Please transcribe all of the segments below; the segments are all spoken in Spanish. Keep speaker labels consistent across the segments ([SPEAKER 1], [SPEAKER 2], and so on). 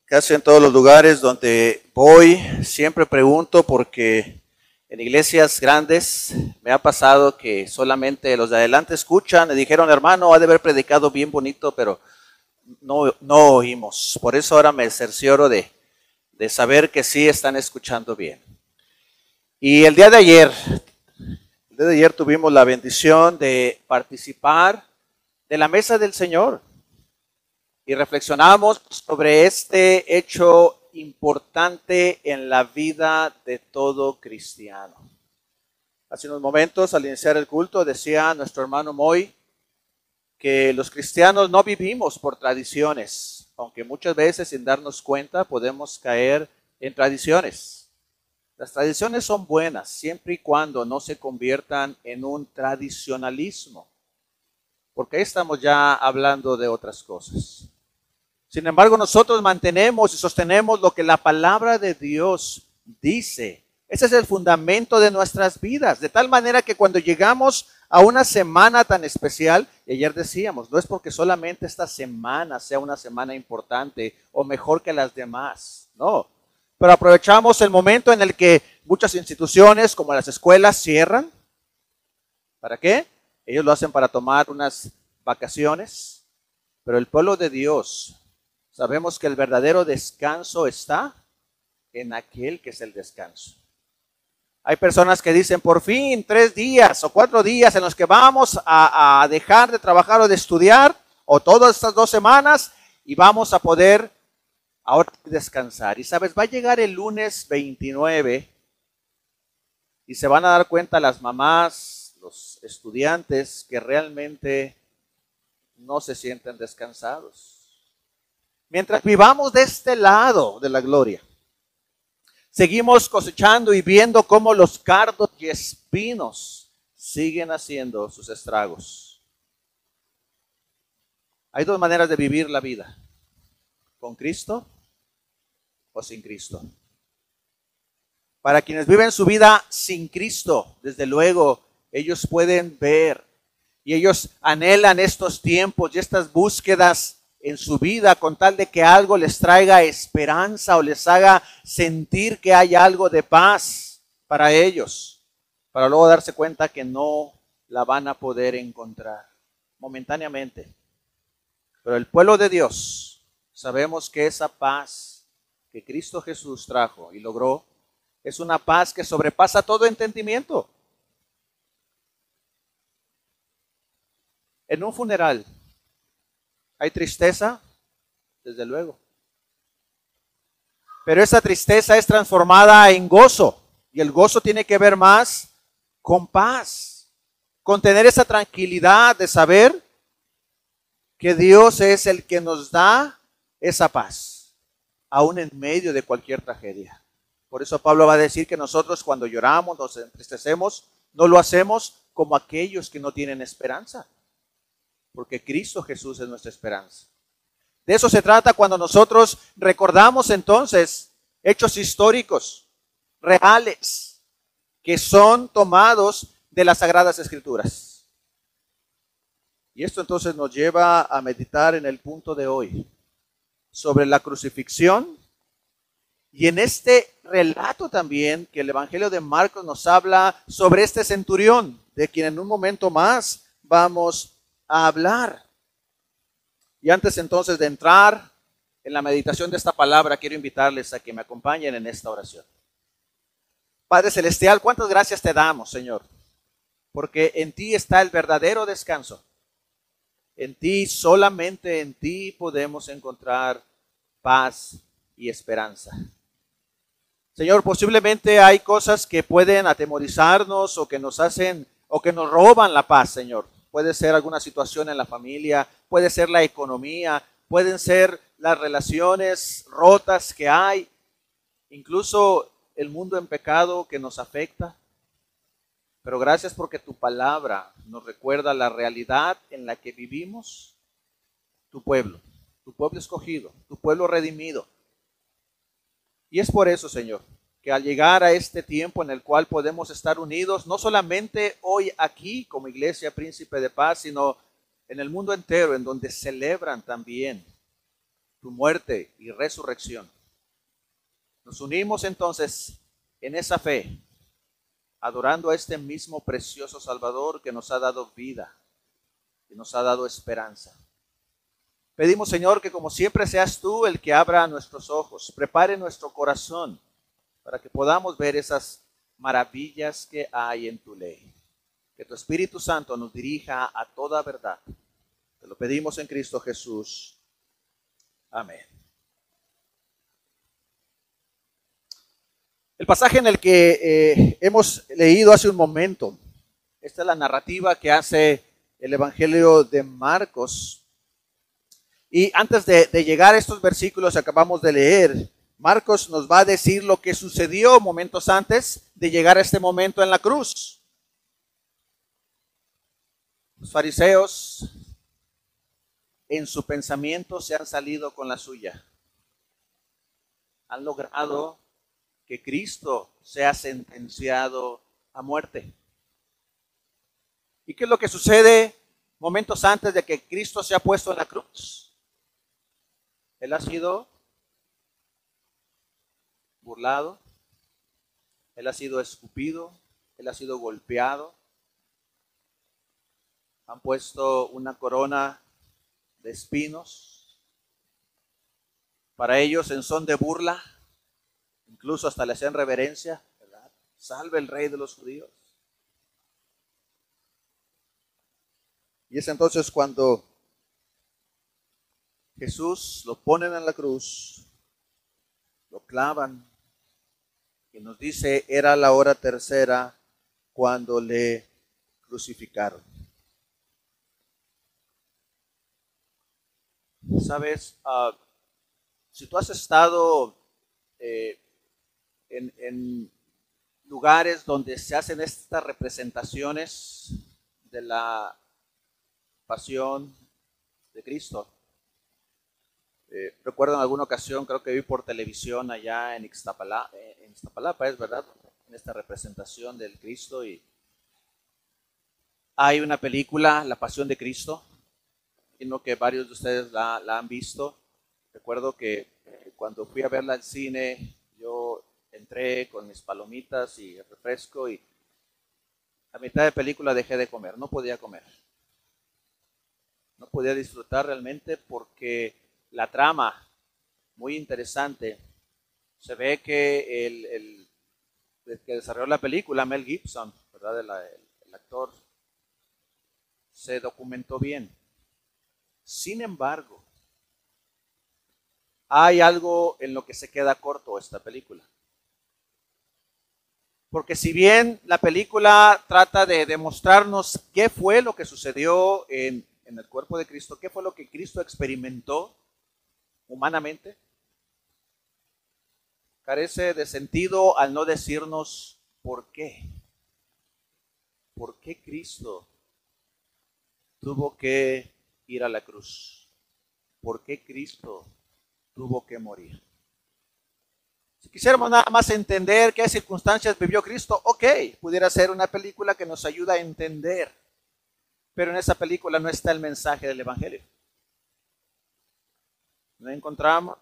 [SPEAKER 1] Casi en todos los lugares donde voy, siempre pregunto porque en iglesias grandes me ha pasado que solamente los de adelante escuchan y dijeron, hermano, ha de haber predicado bien bonito, pero no oímos. Por eso ahora me cercioro de saber que sí están escuchando bien. Y el día de ayer tuvimos la bendición de participar de la mesa del Señor. Y reflexionamos sobre este hecho importante en la vida de todo cristiano. Hace unos momentos, al iniciar el culto, decía nuestro hermano Moy que los cristianos no vivimos por tradiciones, aunque muchas veces sin darnos cuenta podemos caer en tradiciones. Las tradiciones son buenas siempre y cuando no se conviertan en un tradicionalismo, porque ahí estamos ya hablando de otras cosas. Sin embargo, nosotros mantenemos y sostenemos lo que la palabra de Dios dice. Ese es el fundamento de nuestras vidas. De tal manera que cuando llegamos a una semana tan especial, y ayer decíamos, no es porque solamente esta semana sea una semana importante o mejor que las demás, no. Pero aprovechamos el momento en el que muchas instituciones, como las escuelas, cierran. ¿Para qué? Ellos lo hacen para tomar unas vacaciones. Pero el pueblo de Dios, sabemos que el verdadero descanso está en aquel que es el descanso. Hay personas que dicen, por fin, 3 días o 4 días en los que vamos a dejar de trabajar o de estudiar, o todas estas 2 semanas, y vamos a poder ahora descansar. Y sabes, va a llegar el lunes 29 y se van a dar cuenta las mamás, los estudiantes, que realmente no se sienten descansados. Mientras vivamos de este lado de la gloria, seguimos cosechando y viendo cómo los cardos y espinos siguen haciendo sus estragos. Hay 2 maneras de vivir la vida: con Cristo o sin Cristo. Para quienes viven su vida sin Cristo, desde luego, ellos pueden ver y ellos anhelan estos tiempos y estas búsquedas en su vida con tal de que algo les traiga esperanza o les haga sentir que hay algo de paz para ellos, para luego darse cuenta que no la van a poder encontrar momentáneamente. Pero el pueblo de Dios, sabemos que esa paz que Cristo Jesús trajo y logró es una paz que sobrepasa todo entendimiento. En un funeral, ¿hay tristeza? Desde luego. Pero esa tristeza es transformada en gozo. Y el gozo tiene que ver más con paz. Con tener esa tranquilidad de saber que Dios es el que nos da esa paz, aún en medio de cualquier tragedia. Por eso Pablo va a decir que nosotros cuando lloramos, nos entristecemos, no lo hacemos como aquellos que no tienen esperanza, porque Cristo Jesús es nuestra esperanza. De eso se trata cuando nosotros recordamos entonces hechos históricos, reales, que son tomados de las Sagradas Escrituras. Y esto entonces nos lleva a meditar en el punto de hoy, sobre la crucifixión, y en este relato también que el Evangelio de Marcos nos habla sobre este centurión, de quien en un momento más vamos a hablar. Y antes entonces de entrar en la meditación de esta palabra, quiero invitarles a que me acompañen en esta oración. Padre Celestial, ¿cuántas gracias te damos, Señor? Porque en ti está el verdadero descanso. En ti, solamente en ti podemos encontrar paz y esperanza. Señor, posiblemente hay cosas que pueden atemorizarnos o que nos hacen o que nos roban la paz, Señor. Puede ser alguna situación en la familia, puede ser la economía, pueden ser las relaciones rotas que hay, incluso el mundo en pecado que nos afecta. Pero gracias porque tu palabra nos recuerda la realidad en la que vivimos, tu pueblo escogido, tu pueblo redimido. Y es por eso, Señor, que al llegar a este tiempo en el cual podemos estar unidos, no solamente hoy aquí como Iglesia Príncipe de Paz, sino en el mundo entero, en donde celebran también tu muerte y resurrección. Nos unimos entonces en esa fe, adorando a este mismo precioso Salvador que nos ha dado vida, que nos ha dado esperanza. Pedimos, Señor, que como siempre seas tú el que abra nuestros ojos, prepare nuestro corazón para que podamos ver esas maravillas que hay en tu ley. Que tu Espíritu Santo nos dirija a toda verdad. Te lo pedimos en Cristo Jesús. Amén. El pasaje en el que hemos leído hace un momento, esta es la narrativa que hace el Evangelio de Marcos. Y antes de llegar a estos versículos que acabamos de leer, Marcos nos va a decir lo que sucedió momentos antes de llegar a este momento en la cruz. Los fariseos en su pensamiento se han salido con la suya. Han logrado que Cristo sea sentenciado a muerte. ¿Y qué es lo que sucede momentos antes de que Cristo sea puesto en la cruz? Él ha sido burlado, él ha sido escupido, él ha sido golpeado. Han puesto una corona de espinos para ellos en son de burla, incluso hasta le hacían reverencia, ¿verdad? Salve el rey de los judíos. Y es entonces cuando Jesús lo ponen en la cruz, lo clavan y nos dice, era la hora tercera cuando le crucificaron. Sabes, si tú has estado en lugares donde se hacen estas representaciones de la pasión de Cristo, recuerdo en alguna ocasión, creo que vi por televisión allá en Ixtapalapa, es verdad, en esta representación del Cristo, y hay una película, La Pasión de Cristo, imagino que varios de ustedes la han visto. Recuerdo que cuando fui a verla al cine, yo entré con mis palomitas y el refresco y a mitad de película dejé de comer, no podía comer. No podía disfrutar realmente porque la trama, muy interesante, se ve que el que desarrolló la película, Mel Gibson, ¿verdad? El actor, se documentó bien. Sin embargo, hay algo en lo que se queda corto esta película. Porque si bien la película trata de demostrarnos qué fue lo que sucedió en el cuerpo de Cristo, qué fue lo que Cristo experimentó humanamente, carece de sentido al no decirnos por qué. ¿Por qué Cristo tuvo que ir a la cruz? ¿Por qué Cristo tuvo que morir? Si quisiéramos nada más entender qué circunstancias vivió Cristo, ok, pudiera ser una película que nos ayuda a entender, pero en esa película no está el mensaje del Evangelio. No encontramos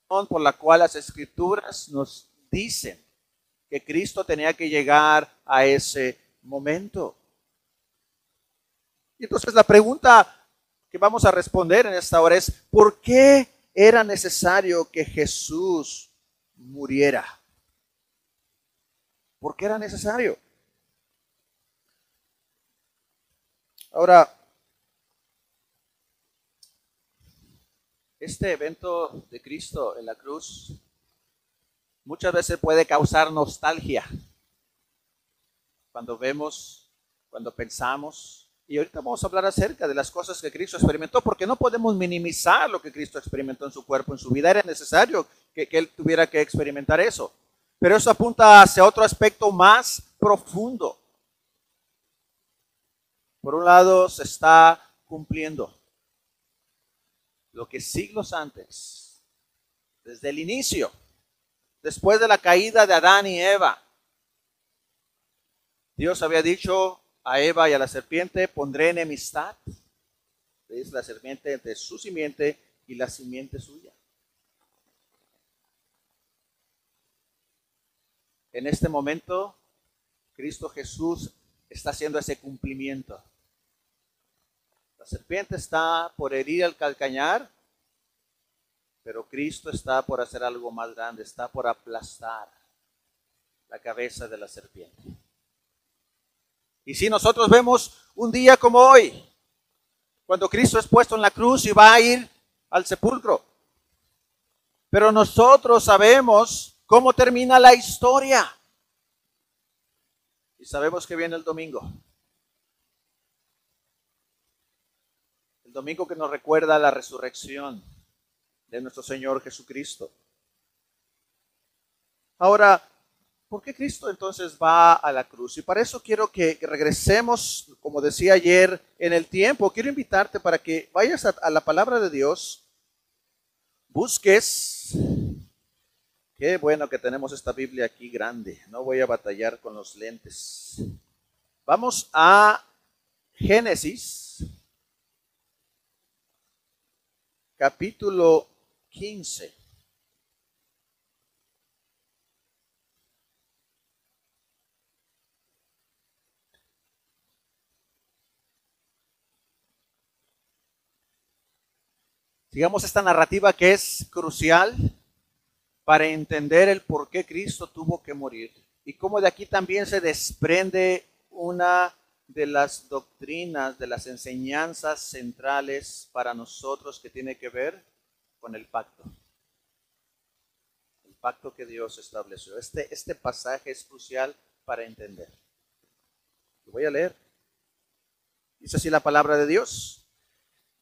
[SPEAKER 1] por la cual las Escrituras nos dicen que Cristo tenía que llegar a ese momento. Y entonces la pregunta que vamos a responder en esta hora es, ¿por qué era necesario que Jesús muriera? ¿Por qué era necesario? Ahora, este evento de Cristo en la cruz muchas veces puede causar nostalgia cuando vemos, cuando pensamos. Y ahorita vamos a hablar acerca de las cosas que Cristo experimentó, porque no podemos minimizar lo que Cristo experimentó en su cuerpo, en su vida. Era necesario que Él tuviera que experimentar eso. Pero eso apunta hacia otro aspecto más profundo. Por un lado, se está cumpliendo lo que siglos antes, desde el inicio, después de la caída de Adán y Eva, Dios había dicho a Eva y a la serpiente, pondré enemistad, es la serpiente, entre su simiente y la simiente suya. En este momento, Cristo Jesús está haciendo ese cumplimiento. La serpiente está por herir al calcañar, pero Cristo está por hacer algo más grande, está por aplastar la cabeza de la serpiente. Y si nosotros vemos un día como hoy, cuando Cristo es puesto en la cruz y va a ir al sepulcro, pero nosotros sabemos cómo termina la historia. Y sabemos que viene el domingo. El domingo que nos recuerda la resurrección de nuestro Señor Jesucristo. Ahora, ¿por qué Cristo entonces va a la cruz? Y para eso quiero que regresemos, como decía ayer, en el tiempo. Quiero invitarte para que vayas a la palabra de Dios, busques. Qué bueno que tenemos esta Biblia aquí grande. No voy a batallar con los lentes. Vamos a Génesis, capítulo 15. Sigamos esta narrativa que es crucial para entender el por qué Cristo tuvo que morir y cómo de aquí también se desprende una de las doctrinas, de las enseñanzas centrales para nosotros que tiene que ver con el pacto. El pacto que Dios estableció. Este pasaje es crucial para entender. Lo voy a leer. Dice así la palabra de Dios.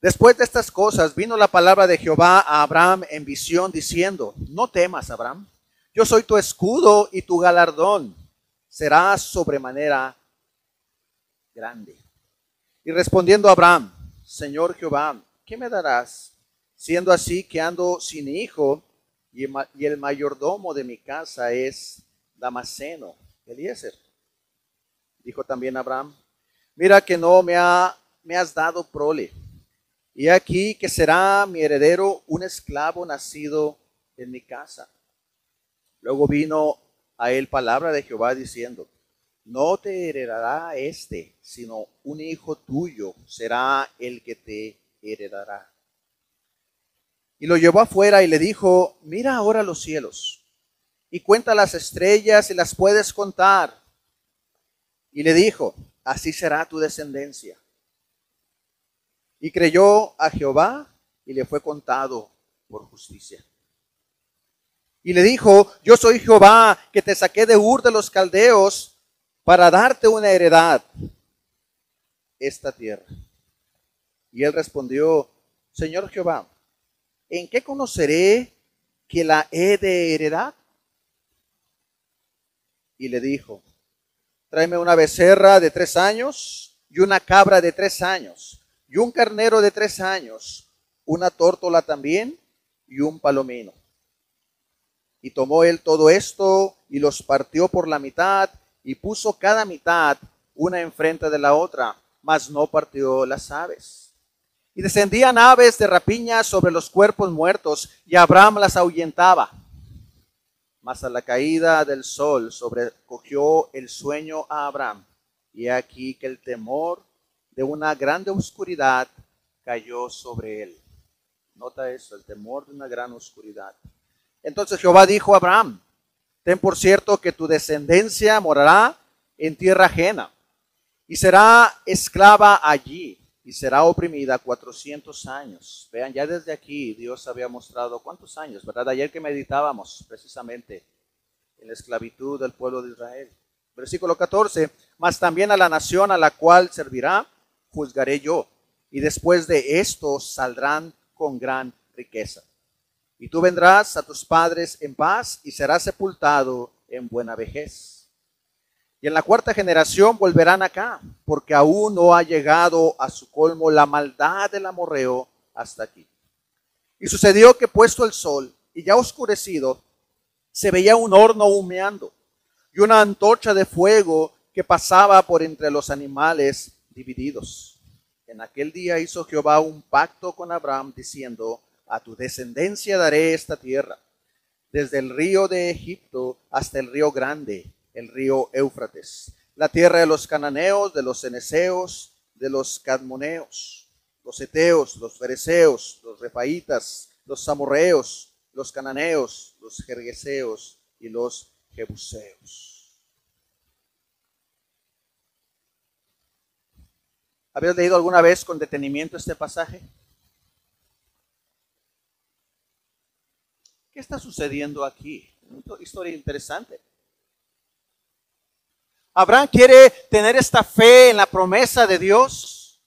[SPEAKER 1] Después de estas cosas vino la palabra de Jehová a Abraham en visión diciendo, no temas, Abraham, yo soy tu escudo y tu galardón será sobremanera grande. Y respondiendo Abraham, Señor Jehová, ¿qué me darás? Siendo así que ando sin hijo y el mayordomo de mi casa es Damaseno, Eliezer. Dijo también Abraham, mira que no me has dado prole. Y aquí que será mi heredero un esclavo nacido en mi casa. Luego vino a él palabra de Jehová diciendo, no te heredará sino un hijo tuyo será el que te heredará. Y lo llevó afuera y le dijo, mira ahora los cielos y cuenta las estrellas y las puedes contar. Y le dijo, así será tu descendencia. Y creyó a Jehová y le fue contado por justicia. Y le dijo, yo soy Jehová que te saqué de Ur de los Caldeos para darte una heredad, esta tierra. Y él respondió, Señor Jehová, ¿en qué conoceré que la he de heredar? Y le dijo, tráeme una becerra de 3 años y una cabra de 3 años. Y un carnero de 3 años, una tórtola también y un palomino. Y tomó él todo esto y los partió por la mitad y puso cada mitad una enfrente de la otra, mas no partió las aves. Y descendían aves de rapiña sobre los cuerpos muertos y Abraham las ahuyentaba. Mas a la caída del sol sobrecogió el sueño a Abraham y he aquí que el temor de una grande oscuridad cayó sobre él. Nota eso, el temor de una gran oscuridad. Entonces Jehová dijo a Abraham, ten por cierto que tu descendencia morará en tierra ajena y será esclava allí y será oprimida 400 años. Vean, ya desde aquí Dios había mostrado cuántos años, ¿verdad? Ayer que meditábamos precisamente en la esclavitud del pueblo de Israel. Versículo 14, mas también a la nación a la cual servirá, juzgaré yo, y después de esto saldrán con gran riqueza. Y tú vendrás a tus padres en paz y serás sepultado en buena vejez. Y en la 4ª generación volverán acá, porque aún no ha llegado a su colmo la maldad del amorreo hasta aquí. Y sucedió que puesto el sol y ya oscurecido, se veía un horno humeando y una antorcha de fuego que pasaba por entre los animales divididos. En aquel día hizo Jehová un pacto con Abraham diciendo, a tu descendencia daré esta tierra, desde el río de Egipto hasta el río grande, el río Éufrates, la tierra de los cananeos, de los ceneseos, de los cadmoneos, los heteos, los fereceos, los refaitas, los amorreos, los cananeos, los gergeseos y los jebuseos. ¿Habías leído alguna vez con detenimiento este pasaje? ¿Qué está sucediendo aquí? Una historia interesante. Abraham quiere tener esta fe en la promesa de Dios,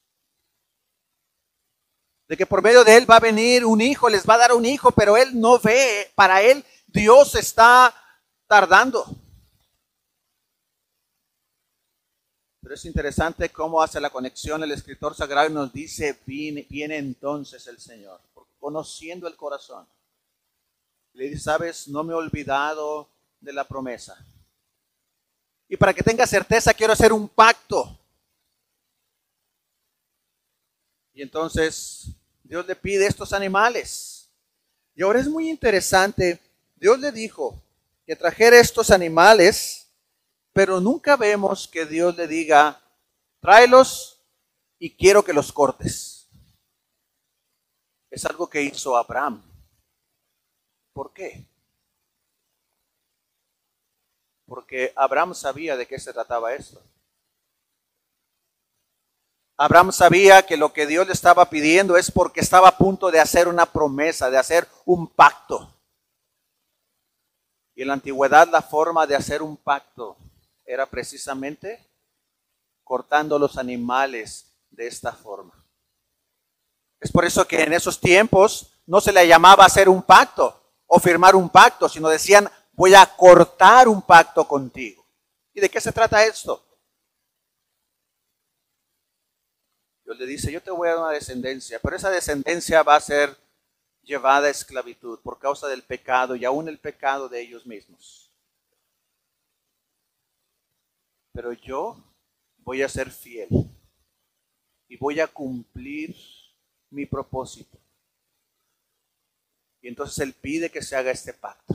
[SPEAKER 1] de que por medio de él va a venir un hijo, les va a dar un hijo, pero él no ve, para él Dios está tardando. Pero es interesante cómo hace la conexión el escritor sagrado y nos dice, viene entonces el Señor, conociendo el corazón. Le dice, sabes, no me he olvidado de la promesa. Y para que tenga certeza, quiero hacer un pacto. Y entonces Dios le pide estos animales. Y ahora es muy interesante. Dios le dijo que trajera estos animales, pero nunca vemos que Dios le diga, tráelos y quiero que los cortes. Es algo que hizo Abraham. ¿Por qué? Porque Abraham sabía de qué se trataba esto. Abraham sabía que lo que Dios le estaba pidiendo es porque estaba a punto de hacer una promesa, de hacer un pacto. Y en la antigüedad la forma de hacer un pacto era precisamente cortando los animales de esta forma. Es por eso que en esos tiempos no se le llamaba hacer un pacto o firmar un pacto, sino decían, voy a cortar un pacto contigo. ¿Y de qué se trata esto? Dios le dice, yo te voy a dar una descendencia, pero esa descendencia va a ser llevada a esclavitud por causa del pecado y aún el pecado de ellos mismos. Pero yo voy a ser fiel y voy a cumplir mi propósito. Y entonces él pide que se haga este pacto.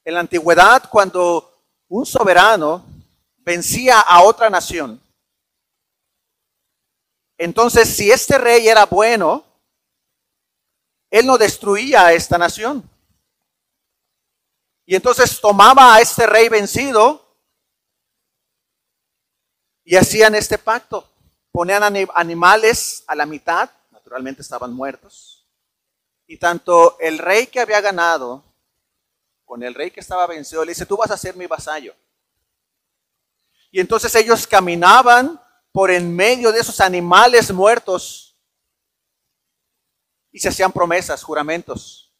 [SPEAKER 1] En la antigüedad, cuando un soberano vencía a otra nación, entonces si este rey era bueno, él no destruía a esta nación. Y entonces tomaba a este rey vencido y hacían este pacto. Ponían animales a la mitad, naturalmente estaban muertos. Y tanto el rey que había ganado con el rey que estaba vencido, le dice, tú vas a ser mi vasallo. Y entonces ellos caminaban por en medio de esos animales muertos y se hacían promesas, juramentos.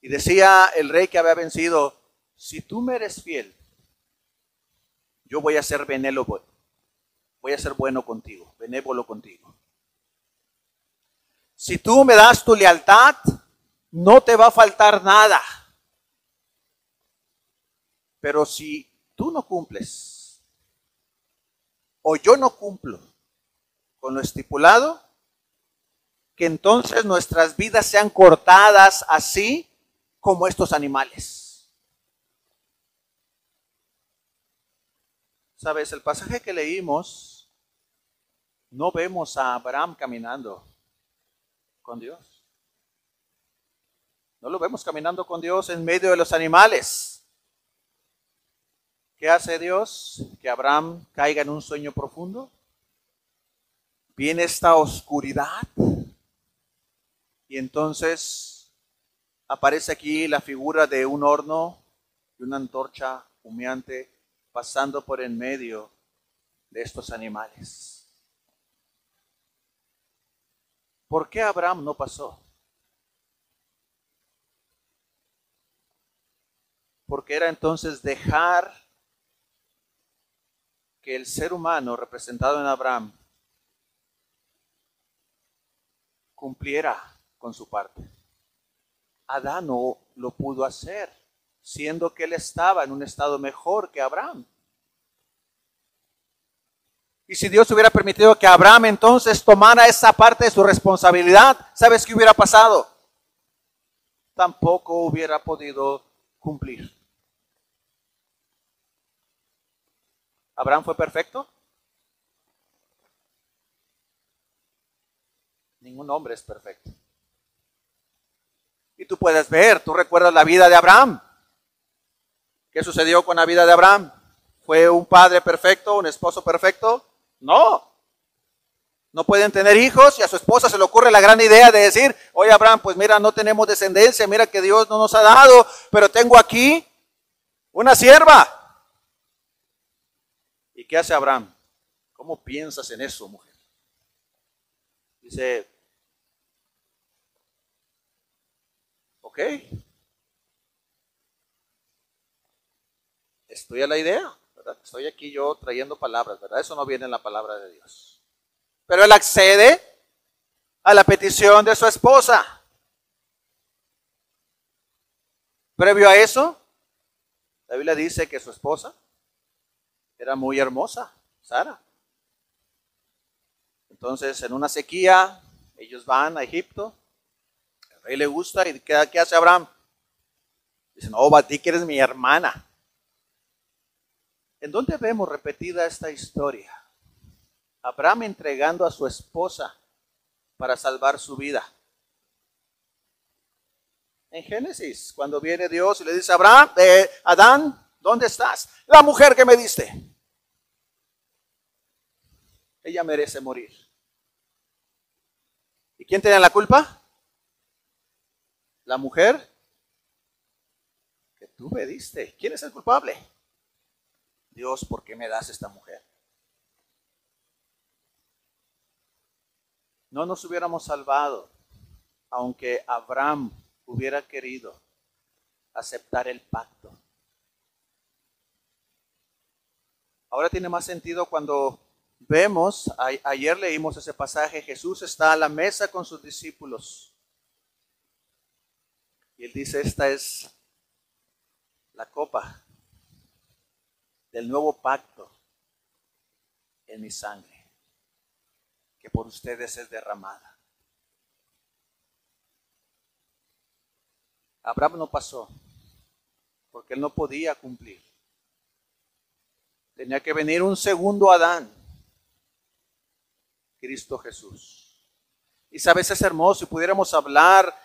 [SPEAKER 1] Y decía el rey que había vencido, si tú me eres fiel, yo voy a ser benévolo, voy a ser bueno contigo, benévolo contigo. Si tú me das tu lealtad, no te va a faltar nada. Pero si tú no cumples, o yo no cumplo con lo estipulado, que entonces nuestras vidas sean cortadas así como estos animales. Sabes, el pasaje que leímos, no vemos a Abraham caminando con Dios. No lo vemos caminando con Dios en medio de los animales. ¿Qué hace Dios? Que Abraham caiga en un sueño profundo. Viene esta oscuridad y entonces aparece aquí la figura de un horno y una antorcha humeante pasando por en medio de estos animales. ¿Por qué Abraham no pasó? Porque era entonces dejar que el ser humano representado en Abraham cumpliera con su parte. Adán no lo pudo hacer, siendo que él estaba en un estado mejor que Abraham. Y si Dios hubiera permitido que Abraham entonces tomara esa parte de su responsabilidad, ¿sabes qué hubiera pasado? Tampoco hubiera podido cumplir. ¿Abraham fue perfecto? Ningún hombre es perfecto. Y tú puedes ver, tú recuerdas la vida de Abraham. ¿Qué sucedió con la vida de Abraham? ¿Fue un padre perfecto, un esposo perfecto? No. No pueden tener hijos y a su esposa se le ocurre la gran idea de decir, oye Abraham, pues mira, no tenemos descendencia, mira que Dios no nos ha dado, pero tengo aquí una sierva. ¿Y qué hace Abraham? ¿Cómo piensas en eso, mujer? Dice, ok, estoy a la idea, ¿verdad? Estoy aquí yo trayendo palabras, ¿verdad? Eso no viene en la palabra de Dios. Pero él accede a la petición de su esposa. Previo a eso, la Biblia dice que su esposa era muy hermosa, Sara. Entonces, en una sequía, ellos van a Egipto, el rey le gusta y ¿qué hace Abraham? Dice, no, Batí, que eres mi hermana. ¿En dónde vemos repetida esta historia? Abraham entregando a su esposa para salvar su vida. En Génesis, cuando viene Dios y le dice a Abraham, Adán, ¿dónde estás? La mujer que me diste. Ella merece morir. ¿Y quién tiene la culpa? La mujer que tú me diste. ¿Quién es el culpable? Dios, ¿por qué me das esta mujer? No nos hubiéramos salvado, aunque Abraham hubiera querido aceptar el pacto. Ahora tiene más sentido cuando vemos, ayer leímos ese pasaje, Jesús está a la mesa con sus discípulos. Y él dice, esta es la copa del nuevo pacto en mi sangre, que por ustedes es derramada. Abraham no pasó, porque él no podía cumplir. Tenía que venir un segundo Adán, Cristo Jesús. Y sabes, es hermoso, si pudiéramos hablar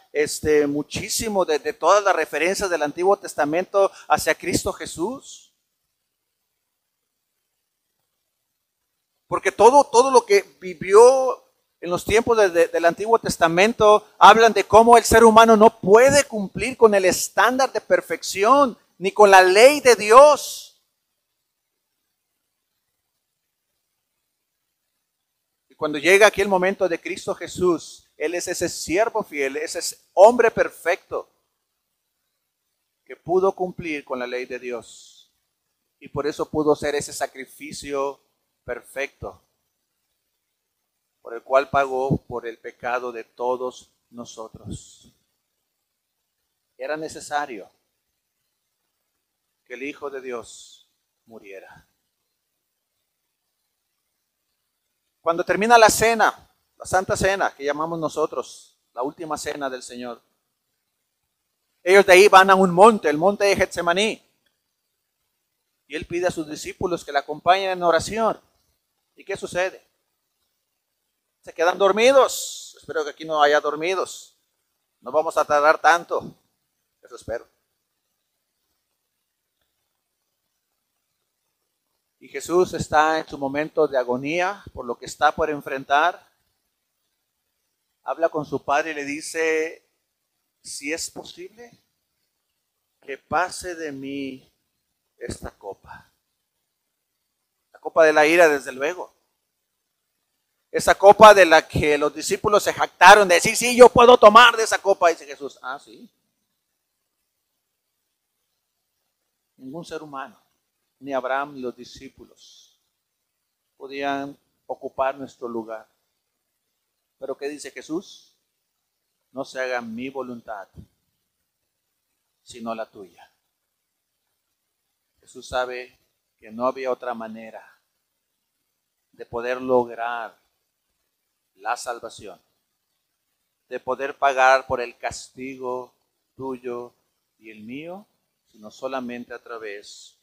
[SPEAKER 1] muchísimo de todas las referencias del Antiguo Testamento hacia Cristo Jesús. Porque todo lo que vivió en los tiempos del Antiguo Testamento hablan de cómo el ser humano no puede cumplir con el estándar de perfección, ni con la ley de Dios. Y cuando llega aquí el momento de Cristo Jesús, Él es ese siervo fiel, ese hombre perfecto que pudo cumplir con la ley de Dios. Y por eso pudo ser ese sacrificio perfecto, por el cual pagó por el pecado de todos nosotros. Era necesario que el Hijo de Dios muriera. Cuando termina la cena, la Santa Cena, que llamamos nosotros, la última cena del Señor, ellos de ahí van a un monte, el monte de Getsemaní, y Él pide a sus discípulos que le acompañen en oración. ¿Y qué sucede? Se quedan dormidos. Espero que aquí no haya dormidos. No vamos a tardar tanto. Eso espero. Y Jesús está en su momento de agonía por lo que está por enfrentar. Habla con su Padre y le dice, si es posible, que pase de mí esta copa. La copa de la ira, desde luego. Esa copa de la que los discípulos se jactaron de decir, sí, yo puedo tomar de esa copa. Dice Jesús, sí. Ningún ser humano, ni Abraham ni los discípulos, podían ocupar nuestro lugar. Pero ¿qué dice Jesús? No se haga mi voluntad, sino la tuya. Jesús sabe que no había otra manera de poder lograr la salvación, de poder pagar por el castigo tuyo y el mío, sino solamente a través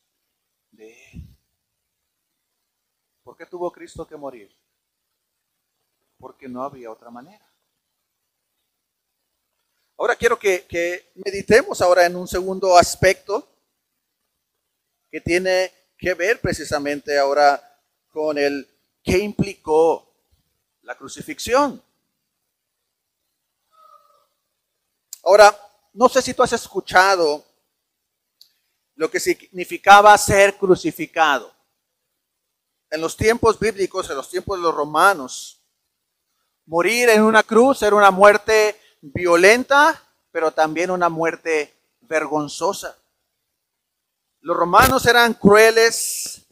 [SPEAKER 1] de Él. ¿Por qué tuvo Cristo que morir? Porque no había otra manera. Ahora quiero que meditemos ahora en un segundo aspecto que tiene que ver precisamente ahora con el qué implicó la crucifixión. Ahora, no sé si tú has escuchado lo que significaba ser crucificado. En los tiempos bíblicos, en los tiempos de los romanos, morir en una cruz era una muerte violenta, pero también una muerte vergonzosa. Los romanos eran crueles.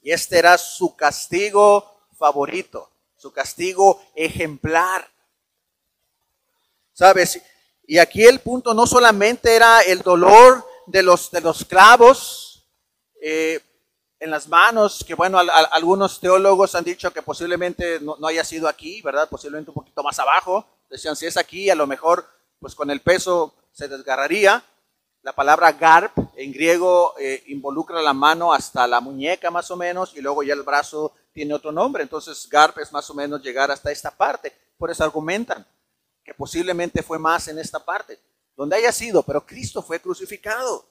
[SPEAKER 1] Y este era su castigo favorito, su castigo ejemplar. ¿Sabes? Y aquí el punto no solamente era el dolor de los clavos en las manos, que bueno, algunos teólogos han dicho que posiblemente no haya sido aquí, ¿verdad? Posiblemente un poquito más abajo. Decían, si es aquí, a lo mejor pues con el peso se desgarraría. La palabra garp en griego involucra la mano hasta la muñeca más o menos, y luego ya el brazo tiene otro nombre. Entonces garp es más o menos llegar hasta esta parte. Por eso argumentan que posiblemente fue más en esta parte, donde haya sido, pero Cristo fue crucificado.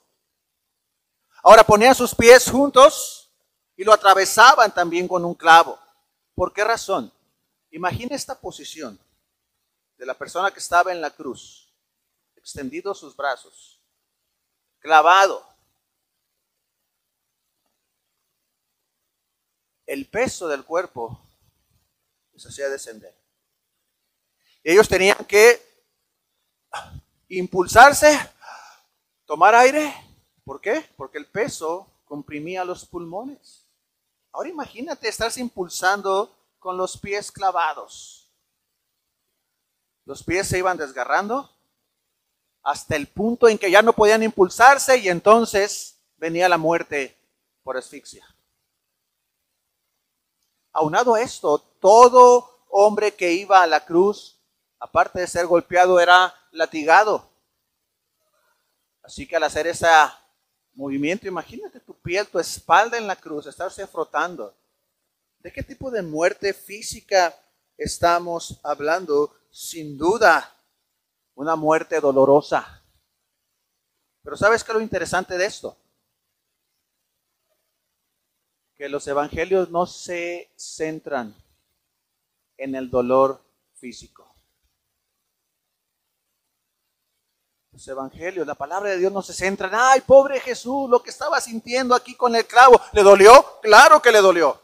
[SPEAKER 1] Ahora ponían sus pies juntos y lo atravesaban también con un clavo. ¿Por qué razón? Imagina esta posición de la persona que estaba en la cruz, extendido sus brazos, clavado. El peso del cuerpo les hacía descender. Y ellos tenían que impulsarse, tomar aire. ¿Por qué? Porque el peso comprimía los pulmones. Ahora imagínate estarse impulsando con los pies clavados. Los pies se iban desgarrando hasta el punto en que ya no podían impulsarse, y entonces venía la muerte por asfixia. Aunado a esto, todo hombre que iba a la cruz, aparte de ser golpeado, era latigado. Así que al hacer ese movimiento, imagínate tu piel, tu espalda en la cruz, estarse frotando. ¿De qué tipo de muerte física estamos hablando? Sin duda, una muerte dolorosa. Pero ¿sabes qué es lo interesante de esto? Que los evangelios no se centran en el dolor físico. Los evangelios, la palabra de Dios no se centra en, ay, pobre Jesús, lo que estaba sintiendo aquí con el clavo. ¿Le dolió? Claro que le dolió.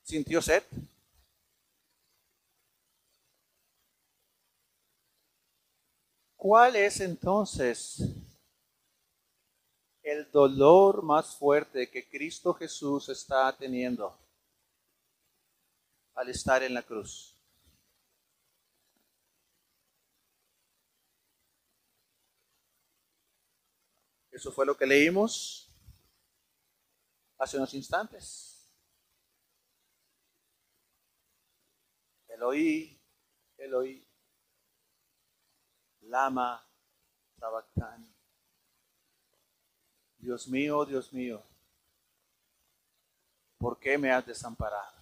[SPEAKER 1] ¿Sintió sed? ¿Cuál es entonces el dolor más fuerte que Cristo Jesús está teniendo al estar en la cruz? Eso fue lo que leímos hace unos instantes. Eloí, Eloí, lama sabactani. Dios mío, ¿por qué me has desamparado?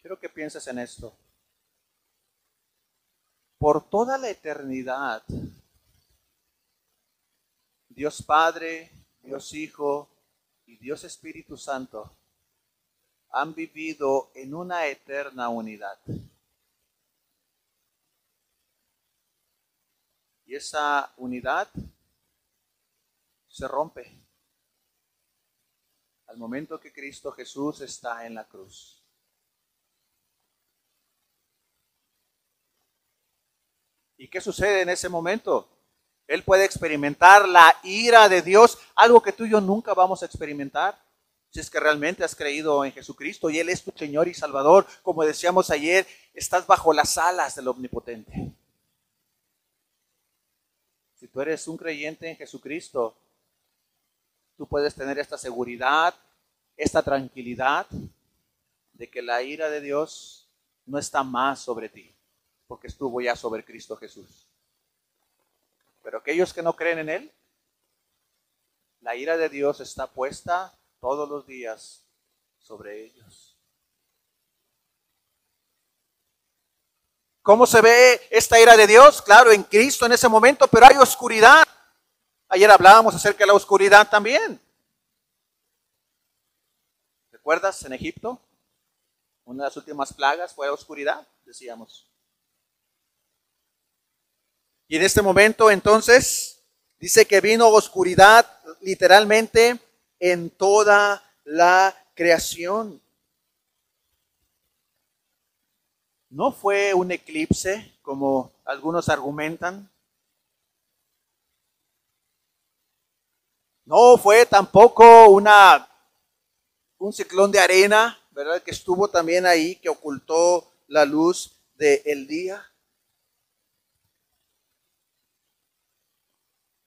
[SPEAKER 1] Quiero que pienses en esto. Por toda la eternidad, Dios Padre, Dios Hijo y Dios Espíritu Santo han vivido en una eterna unidad. Y esa unidad se rompe al momento que Cristo Jesús está en la cruz. ¿Y qué sucede en ese momento? Él puede experimentar la ira de Dios, algo que tú y yo nunca vamos a experimentar. Si es que realmente has creído en Jesucristo y Él es tu Señor y Salvador, como decíamos ayer, estás bajo las alas del Omnipotente. Si tú eres un creyente en Jesucristo, tú puedes tener esta seguridad, esta tranquilidad de que la ira de Dios no está más sobre ti, porque estuvo ya sobre Cristo Jesús. Pero aquellos que no creen en Él, la ira de Dios está puesta todos los días sobre ellos. ¿Cómo se ve esta ira de Dios? Claro, en Cristo en ese momento, pero hay oscuridad. Ayer hablábamos acerca de la oscuridad también. ¿Recuerdas en Egipto? Una de las últimas plagas fue la oscuridad, decíamos. Y en este momento entonces dice que vino oscuridad literalmente en toda la creación. No fue un eclipse como algunos argumentan. No fue tampoco un ciclón de arena, ¿verdad? Que estuvo también ahí, que ocultó la luz del día.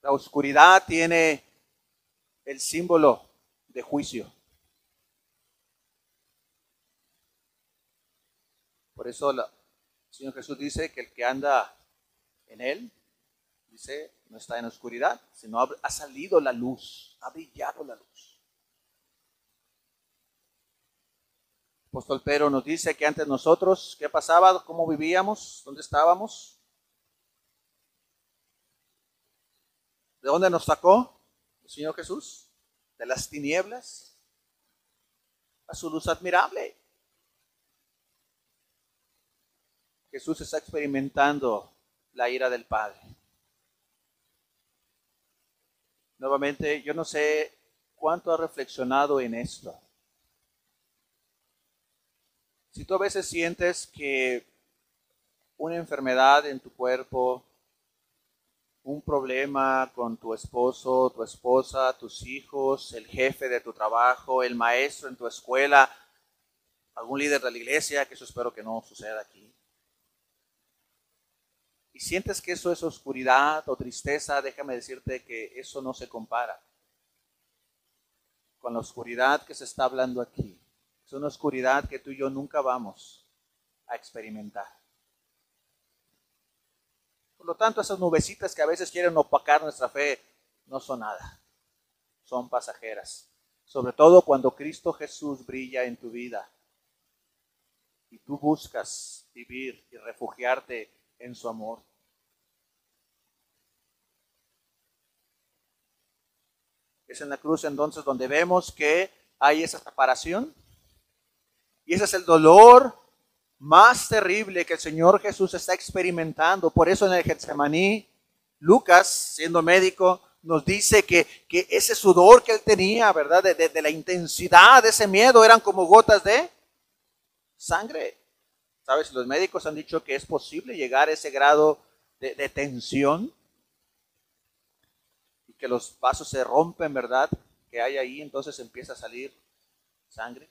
[SPEAKER 1] La oscuridad tiene el símbolo de juicio. Por eso el Señor Jesús dice que el que anda en Él, dice, no está en oscuridad, sino ha salido la luz, ha brillado la luz. El apóstol Pedro nos dice que antes nosotros, ¿qué pasaba? ¿Cómo vivíamos? ¿Dónde estábamos? ¿De dónde nos sacó el Señor Jesús? De las tinieblas a su luz admirable. Jesús está experimentando la ira del Padre. Nuevamente, yo no sé cuánto has reflexionado en esto. Si tú a veces sientes que una enfermedad en tu cuerpo, un problema con tu esposo, tu esposa, tus hijos, el jefe de tu trabajo, el maestro en tu escuela, algún líder de la iglesia, que eso espero que no suceda aquí. Y sientes que eso es oscuridad o tristeza, déjame decirte que eso no se compara con la oscuridad que se está hablando aquí. Es una oscuridad que tú y yo nunca vamos a experimentar. Por lo tanto, esas nubecitas que a veces quieren opacar nuestra fe no son nada. Son pasajeras. Sobre todo cuando Cristo Jesús brilla en tu vida y tú buscas vivir y refugiarte en su amor. Es en la cruz entonces donde vemos que hay esa separación. Y ese es el dolor más terrible que el Señor Jesús está experimentando. Por eso en el Getsemaní, Lucas, siendo médico, nos dice que ese sudor que él tenía, ¿verdad? De la intensidad de ese miedo, eran como gotas de sangre. ¿Sabes? Los médicos han dicho que es posible llegar a ese grado de tensión y que los vasos se rompen, ¿verdad? Que hay ahí, entonces empieza a salir sangre.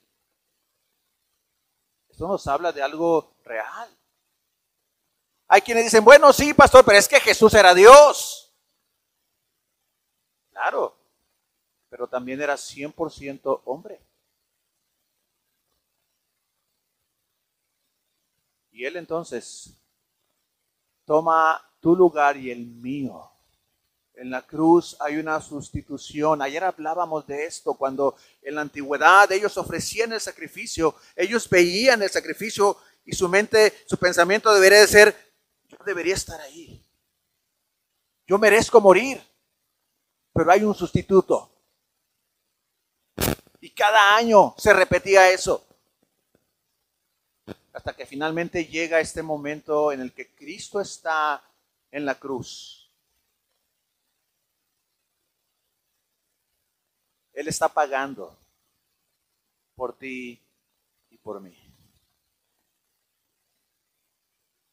[SPEAKER 1] Esto nos habla de algo real. Hay quienes dicen, bueno, sí, pastor, pero es que Jesús era Dios. Claro, pero también era 100% hombre. Y él entonces toma tu lugar y el mío. En la cruz hay una sustitución. Ayer hablábamos de esto, cuando en la antigüedad ellos ofrecían el sacrificio, ellos veían el sacrificio y su mente, su pensamiento debería de ser, yo debería estar ahí. Yo merezco morir, pero hay un sustituto. Y cada año se repetía eso. Hasta que finalmente llega este momento en el que Cristo está en la cruz. Él está pagando por ti y por mí.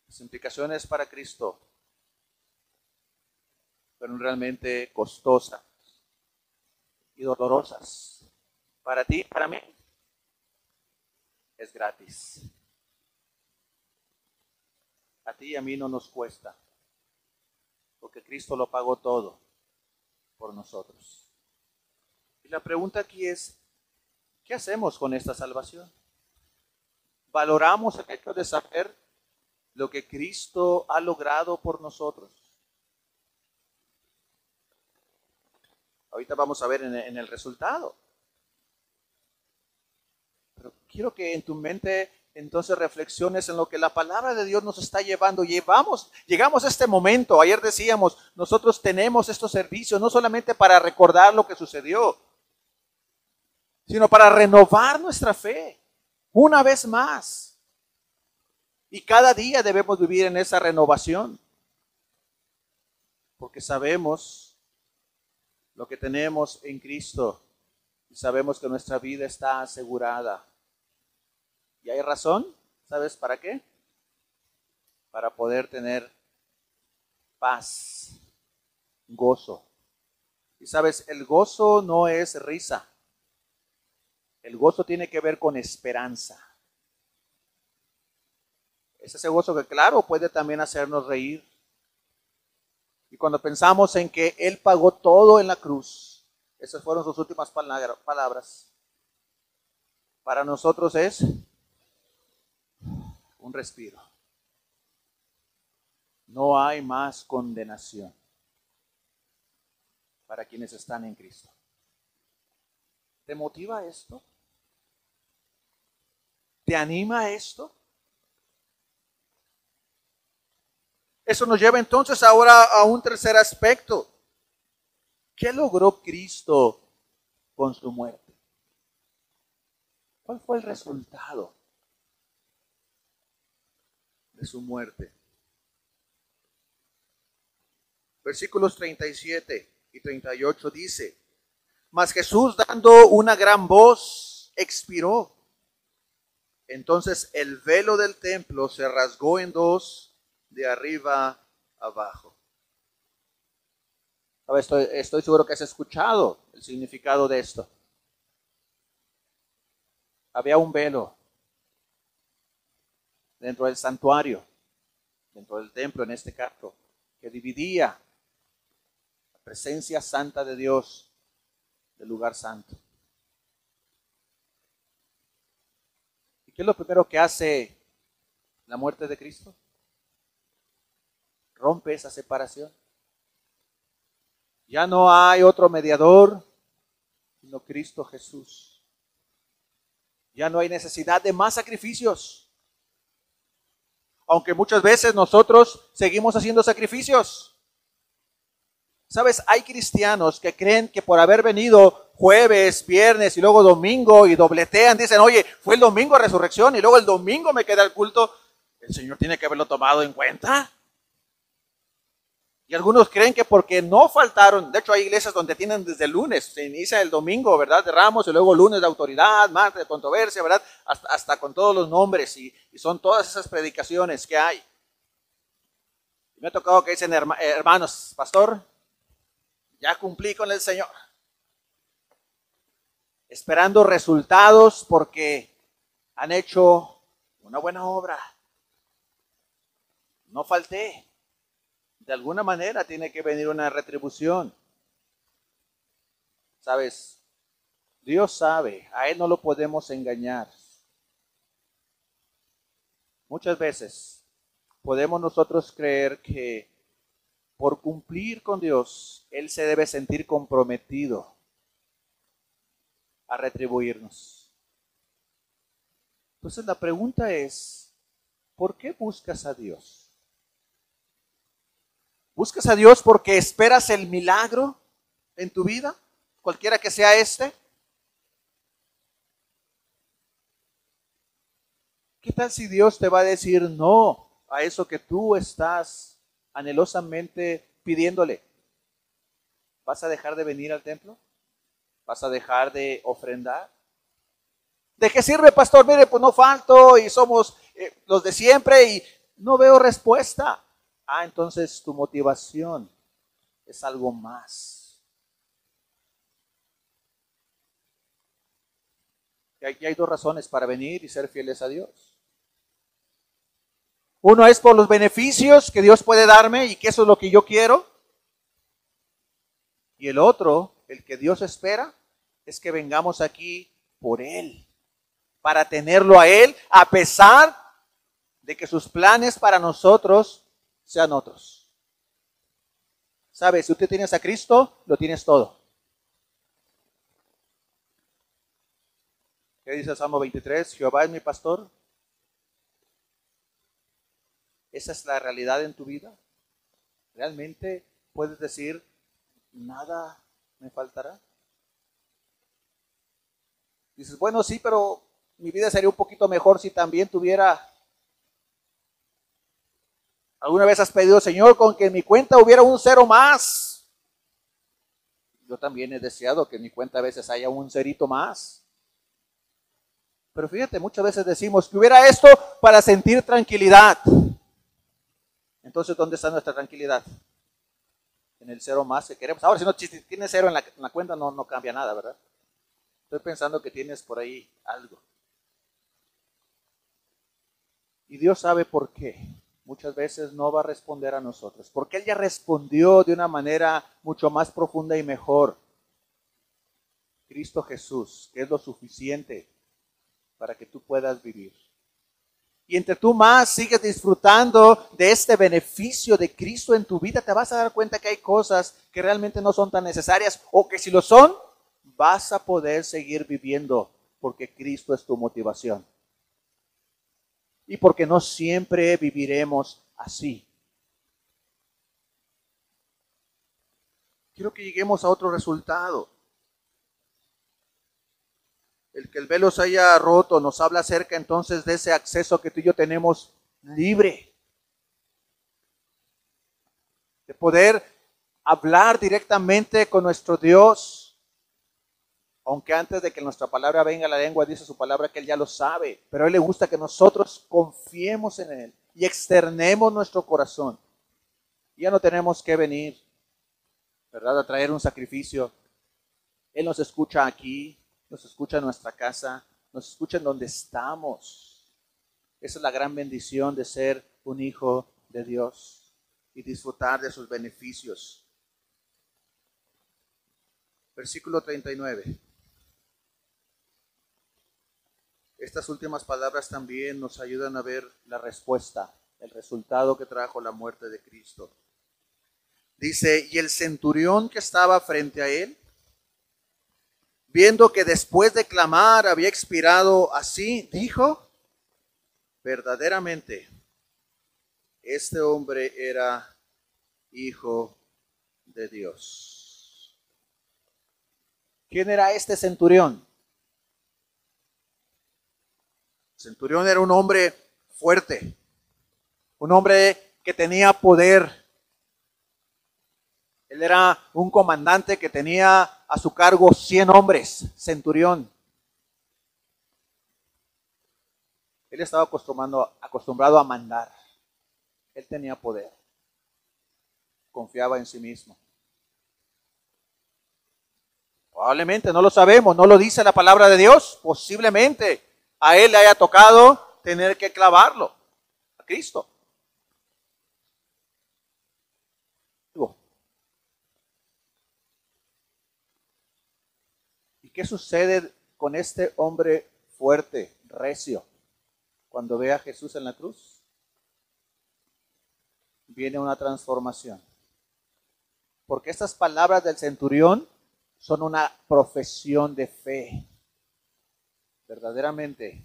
[SPEAKER 1] Las implicaciones para Cristo fueron realmente costosas y dolorosas. Para ti, para mí, es gratis. A ti y a mí no nos cuesta, porque Cristo lo pagó todo por nosotros. Y la pregunta aquí es, ¿qué hacemos con esta salvación? ¿Valoramos el hecho de saber lo que Cristo ha logrado por nosotros? Ahorita vamos a ver en el resultado. Pero quiero que en tu mente entonces reflexiones en lo que la palabra de Dios nos está llevando. Llegamos a este momento. Ayer decíamos, nosotros tenemos estos servicios no solamente para recordar lo que sucedió, sino para renovar nuestra fe una vez más. Y cada día debemos vivir en esa renovación, porque sabemos lo que tenemos en Cristo y sabemos que nuestra vida está asegurada. ¿Y hay razón? ¿Sabes para qué? Para poder tener paz, gozo. Y sabes, el gozo no es risa. El gozo tiene que ver con esperanza. Es ese gozo que, claro, puede también hacernos reír. Y cuando pensamos en que Él pagó todo en la cruz, esas fueron sus últimas palabras. Para nosotros es un respiro. No hay más condenación para quienes están en Cristo. ¿Te motiva esto? ¿Te anima esto? Eso nos lleva entonces ahora a un tercer aspecto. ¿Qué logró Cristo con su muerte? ¿Cuál fue el resultado de su muerte? Versículos 37 y 38 dice, mas Jesús dando una gran voz expiró. Entonces el velo del templo se rasgó en dos de arriba abajo. Estoy seguro que has escuchado el significado de esto. Había un velo dentro del santuario, dentro del templo en este caso, que dividía la presencia santa de Dios del lugar santo. ¿Y qué es lo primero que hace la muerte de Cristo? Rompe esa separación. Ya no hay otro mediador, sino Cristo Jesús. Ya no hay necesidad de más sacrificios. Aunque muchas veces nosotros seguimos haciendo sacrificios. ¿Sabes? Hay cristianos que creen que por haber venido jueves, viernes y luego domingo y dobletean, dicen, oye, fue el domingo resurrección y luego el domingo me queda el culto. El Señor tiene que haberlo tomado en cuenta. Y algunos creen que porque no faltaron, de hecho hay iglesias donde tienen desde el lunes, se inicia el domingo, ¿verdad? De Ramos y luego lunes de autoridad, martes de controversia, ¿verdad? Hasta con todos los nombres y son todas esas predicaciones que hay. Y me ha tocado que dicen, hermanos, pastor, ya cumplí con el Señor. Esperando resultados porque han hecho una buena obra. No falté. De alguna manera tiene que venir una retribución. ¿Sabes? Dios sabe, a Él no lo podemos engañar. Muchas veces podemos nosotros creer que por cumplir con Dios, Él se debe sentir comprometido a retribuirnos. Entonces la pregunta es, ¿por qué buscas a Dios? ¿Buscas a Dios porque esperas el milagro en tu vida? Cualquiera que sea este. ¿Qué tal si Dios te va a decir no a eso que tú estás anhelosamente pidiéndole? ¿Vas a dejar de venir al templo? ¿Vas a dejar de ofrendar? ¿De qué sirve, pastor? Mire, pues no falto y somos los de siempre y no veo respuesta. Entonces tu motivación es algo más. Y hay dos razones para venir y ser fieles a Dios. Uno es por los beneficios que Dios puede darme y que eso es lo que yo quiero. Y el otro, el que Dios espera, es que vengamos aquí por Él, para tenerlo a Él, a pesar de que sus planes para nosotros sean otros. ¿Sabes? Si usted tienes a Cristo, lo tienes todo. ¿Qué dice el Salmo 23? Jehová es mi pastor. ¿Esa es la realidad en tu vida? ¿Realmente puedes decir, nada me faltará? Dices, bueno, sí, pero mi vida sería un poquito mejor si también tuviera... ¿Alguna vez has pedido, Señor, con que en mi cuenta hubiera un cero más? Yo también he deseado que en mi cuenta a veces haya un cerito más. Pero fíjate, muchas veces decimos que hubiera esto para sentir tranquilidad. Entonces, ¿dónde está nuestra tranquilidad? En el cero más que queremos. Ahora, si tienes cero en la cuenta, no cambia nada, ¿verdad? Estoy pensando que tienes por ahí algo. Y Dios sabe por qué. Muchas veces no va a responder a nosotros. Porque Él ya respondió de una manera mucho más profunda y mejor. Cristo Jesús, que es lo suficiente para que tú puedas vivir. Y entre tú más sigues disfrutando de este beneficio de Cristo en tu vida, te vas a dar cuenta que hay cosas que realmente no son tan necesarias, o que si lo son, vas a poder seguir viviendo porque Cristo es tu motivación. Y porque no siempre viviremos así. Quiero que lleguemos a otro resultado. El que el velo se haya roto nos habla acerca entonces de ese acceso que tú y yo tenemos libre. De poder hablar directamente con nuestro Dios. Aunque antes de que nuestra palabra venga a la lengua, dice su palabra que Él ya lo sabe. Pero a Él le gusta que nosotros confiemos en Él y externemos nuestro corazón. Ya no tenemos que venir, ¿verdad?, a traer un sacrificio. Él nos escucha aquí, nos escucha en nuestra casa, nos escucha en donde estamos. Esa es la gran bendición de ser un hijo de Dios y disfrutar de sus beneficios. Versículo 39. Estas últimas palabras también nos ayudan a ver la respuesta, el resultado que trajo la muerte de Cristo. Dice, y el centurión que estaba frente a él, viendo que después de clamar había expirado así, dijo, verdaderamente, este hombre era hijo de Dios. ¿Quién era este centurión? El centurión era un hombre fuerte, un hombre que tenía poder. Él era un comandante que tenía a su cargo 100 hombres, centurión. Él estaba acostumbrado a mandar. Él tenía poder. Confiaba en sí mismo. Probablemente, no lo sabemos, no lo dice la palabra de Dios. Posiblemente a él le haya tocado tener que clavarlo a Cristo. ¿Y qué sucede con este hombre fuerte, recio, cuando ve a Jesús en la cruz? Viene una transformación. Porque estas palabras del centurión son una profesión de fe. Verdaderamente,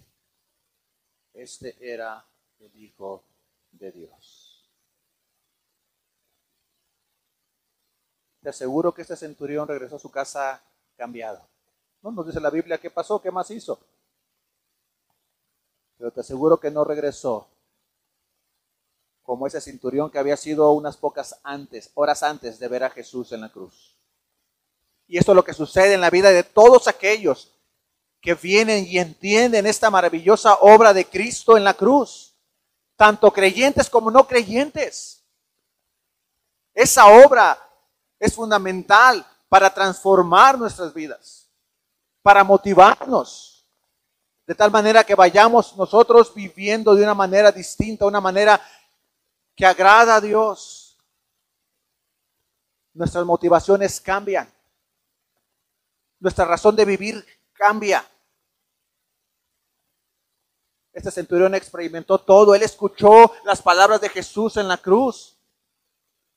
[SPEAKER 1] este era el Hijo de Dios. Te aseguro que este centurión regresó a su casa cambiado. No nos dice la Biblia qué pasó, qué más hizo. Pero te aseguro que no regresó como ese centurión que había sido unas pocas horas antes de ver a Jesús en la cruz. Y esto es lo que sucede en la vida de todos aquellos que vienen y entienden esta maravillosa obra de Cristo en la cruz, tanto creyentes como no creyentes. Esa obra es fundamental para transformar nuestras vidas, para motivarnos. De tal manera que vayamos nosotros viviendo de una manera distinta, una manera que agrada a Dios. Nuestras motivaciones cambian. Nuestra razón de vivir cambia. Este centurión experimentó todo. Él escuchó las palabras de Jesús en la cruz.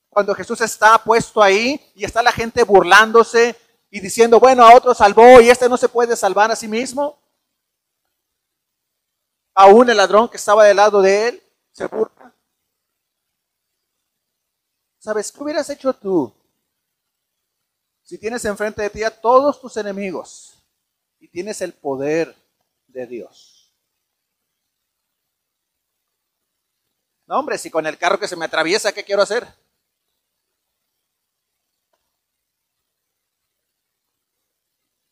[SPEAKER 1] Cuando Jesús está puesto ahí y está la gente burlándose y diciendo, bueno, a otro salvó y este no se puede salvar a sí mismo. Aún el ladrón que estaba del lado de él se burla. ¿Sabes qué hubieras hecho tú si tienes enfrente de ti a todos tus enemigos y tienes el poder de Dios? No, hombre, si con el carro que se me atraviesa, ¿qué quiero hacer?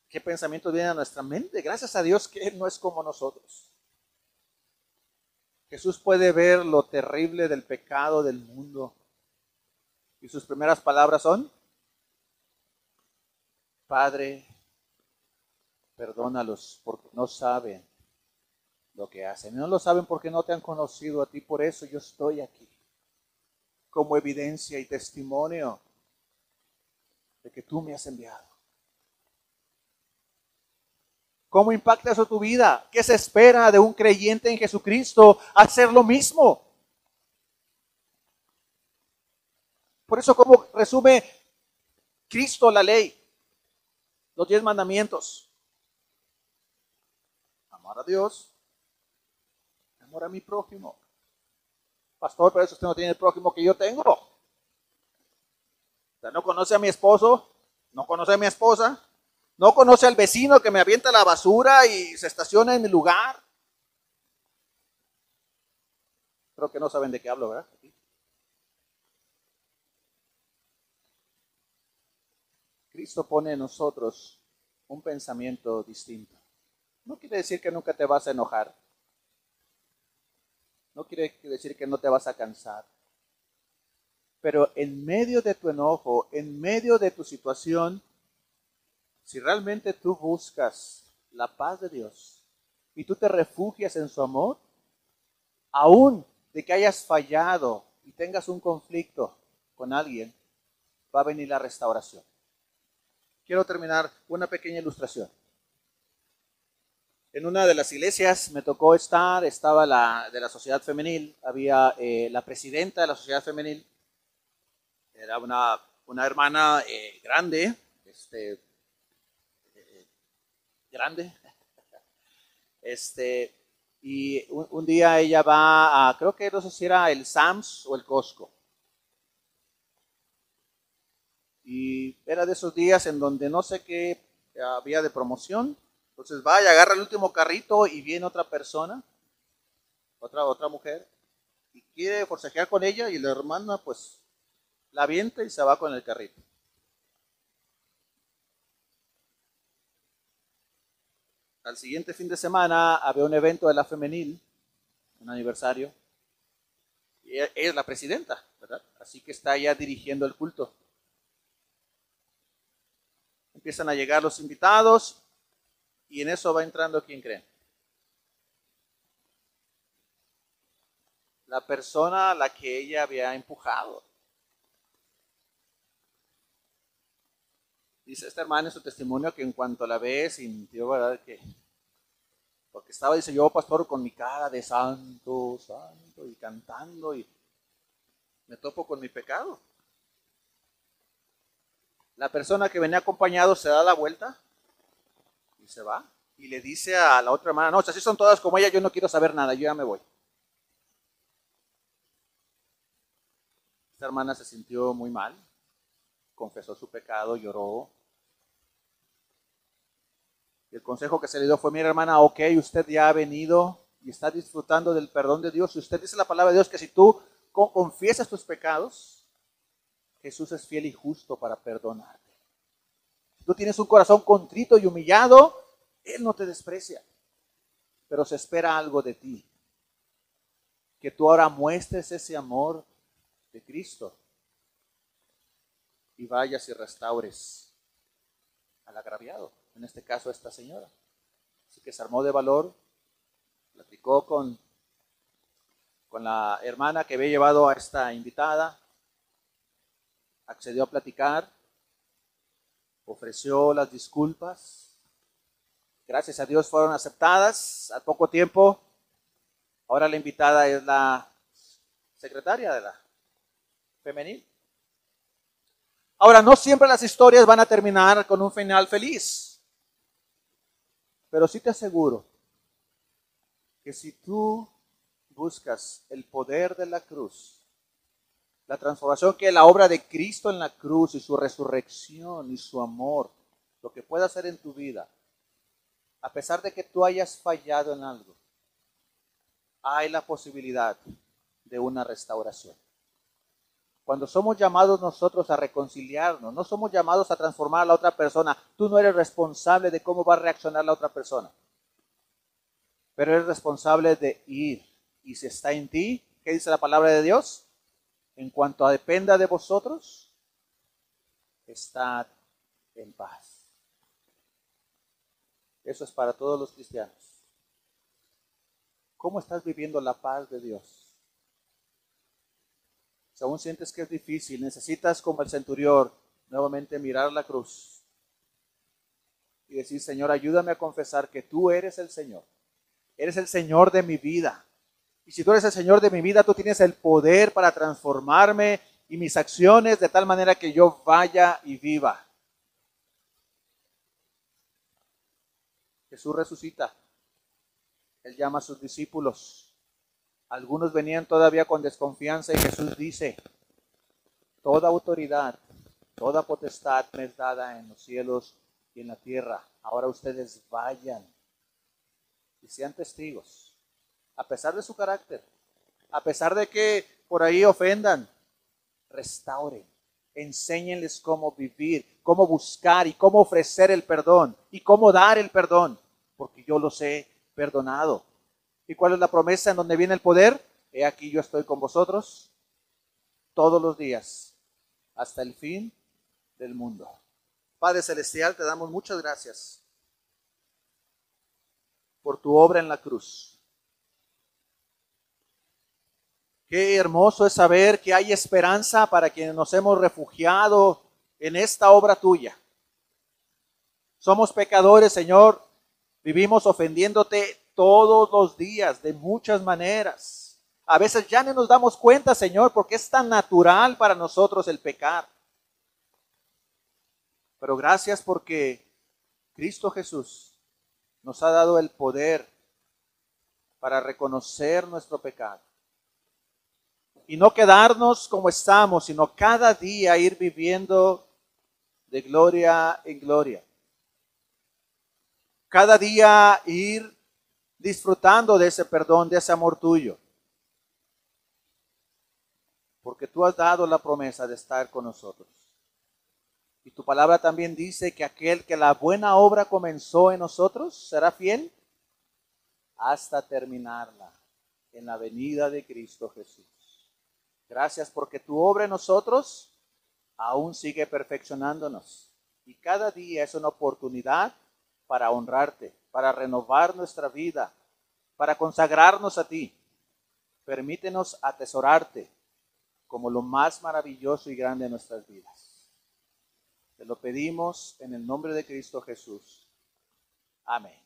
[SPEAKER 1] ¿Qué pensamientos vienen a nuestra mente? Gracias a Dios que Él no es como nosotros. Jesús puede ver lo terrible del pecado del mundo. Y sus primeras palabras son, Padre, perdónalos porque no saben lo que hacen. No lo saben porque no te han conocido a ti. Por eso yo estoy aquí, como evidencia y testimonio de que tú me has enviado. ¿Cómo impacta eso tu vida? ¿Qué se espera de un creyente en Jesucristo? Hacer lo mismo. Por eso, ¿cómo resume Cristo la ley? Los 10 mandamientos. Amar a Dios, amor a mi prójimo. Pastor, pero eso usted no tiene el prójimo que yo tengo. O sea, no conoce a mi esposo, no conoce a mi esposa, no conoce al vecino que me avienta la basura y se estaciona en mi lugar. Creo que no saben de qué hablo, ¿verdad? Cristo pone en nosotros un pensamiento distinto. No quiere decir que nunca te vas a enojar. No quiere decir que no te vas a cansar. Pero en medio de tu enojo, en medio de tu situación, si realmente tú buscas la paz de Dios y tú te refugias en su amor, aún de que hayas fallado y tengas un conflicto con alguien, va a venir la restauración. Quiero terminar con una pequeña ilustración. En una de las iglesias me tocó estaba la de la sociedad femenil, había la presidenta de la sociedad femenil, era una hermana grande, grande, y un día ella va a, creo que no sé si era el Sam's o el Costco, y era de esos días en donde no sé qué había de promoción. Entonces va y agarra el último carrito y viene otra persona, otra mujer, y quiere forcejear con ella y la hermana pues la avienta y se va con el carrito. Al siguiente fin de semana había un evento de la femenil, un aniversario, y ella es la presidenta, ¿verdad? Así que está ya dirigiendo el culto. Empiezan a llegar los invitados y en eso va entrando, ¿quién creen? La persona a la que ella había empujado. Dice esta hermana en su testimonio que en cuanto la ve sintió, ¿verdad? Porque estaba, dice, yo pastor con mi cara de santo, santo, y cantando, y me topo con mi pecado. La persona que venía acompañado se da la vuelta y se va. Y le dice a la otra hermana, no, si así son todas como ella, yo no quiero saber nada, yo ya me voy. Esta hermana se sintió muy mal, confesó su pecado, lloró. Y el consejo que se le dio fue, mira hermana, ok, usted ya ha venido y está disfrutando del perdón de Dios. Y usted dice la palabra de Dios que si tú confiesas tus pecados, Jesús es fiel y justo para perdonarte. Si tú tienes un corazón contrito y humillado, Él no te desprecia, pero se espera algo de ti. Que tú ahora muestres ese amor de Cristo y vayas y restaures al agraviado, en este caso a esta señora. Así que se armó de valor, Platicó con la hermana que había llevado a esta invitada, accedió a platicar, ofreció las disculpas. Gracias a Dios fueron aceptadas. Al poco tiempo, ahora la invitada es la secretaria de la femenil. Ahora, no siempre las historias van a terminar con un final feliz, pero sí te aseguro que si tú buscas el poder de la cruz, la transformación que la obra de Cristo en la cruz y su resurrección y su amor, lo que puede hacer en tu vida, a pesar de que tú hayas fallado en algo, hay la posibilidad de una restauración. Cuando somos llamados nosotros a reconciliarnos, no somos llamados a transformar a la otra persona. Tú no eres responsable de cómo va a reaccionar la otra persona, pero eres responsable de ir. Y si está en ti, ¿qué dice la palabra de Dios? En cuanto a dependa de vosotros, estad en paz. Eso es para todos los cristianos. ¿Cómo estás viviendo la paz de Dios? Si aún sientes que es difícil, necesitas, como el centurión, nuevamente mirar la cruz y decir: Señor, ayúdame a confesar que tú eres el Señor. Eres el Señor de mi vida. Y si tú eres el Señor de mi vida, tú tienes el poder para transformarme y mis acciones de tal manera que yo vaya y viva. Jesús resucita. Él llama a sus discípulos. Algunos venían todavía con desconfianza y Jesús dice: toda autoridad, toda potestad me es dada en los cielos y en la tierra. Ahora ustedes vayan y sean testigos. A pesar de su carácter, a pesar de que por ahí ofendan, restauren, enséñenles cómo vivir, cómo buscar y cómo ofrecer el perdón y cómo dar el perdón, porque yo los he perdonado. ¿Y cuál es la promesa en donde viene el poder? He aquí yo estoy con vosotros todos los días, hasta el fin del mundo. Padre Celestial, te damos muchas gracias por tu obra en la cruz. Qué hermoso es saber que hay esperanza para quienes nos hemos refugiado en esta obra tuya. Somos pecadores, Señor, vivimos ofendiéndote todos los días, de muchas maneras. A veces ya no nos damos cuenta, Señor, porque es tan natural para nosotros el pecar. Pero gracias porque Cristo Jesús nos ha dado el poder para reconocer nuestro pecado. Y no quedarnos como estamos, sino cada día ir viviendo de gloria en gloria. Cada día ir disfrutando de ese perdón, de ese amor tuyo. Porque tú has dado la promesa de estar con nosotros. Y tu palabra también dice que aquel que la buena obra comenzó en nosotros será fiel hasta terminarla en la venida de Cristo Jesús. Gracias porque tu obra en nosotros aún sigue perfeccionándonos. Y cada día es una oportunidad para honrarte, para renovar nuestra vida, para consagrarnos a ti. Permítenos atesorarte como lo más maravilloso y grande de nuestras vidas. Te lo pedimos en el nombre de Cristo Jesús. Amén.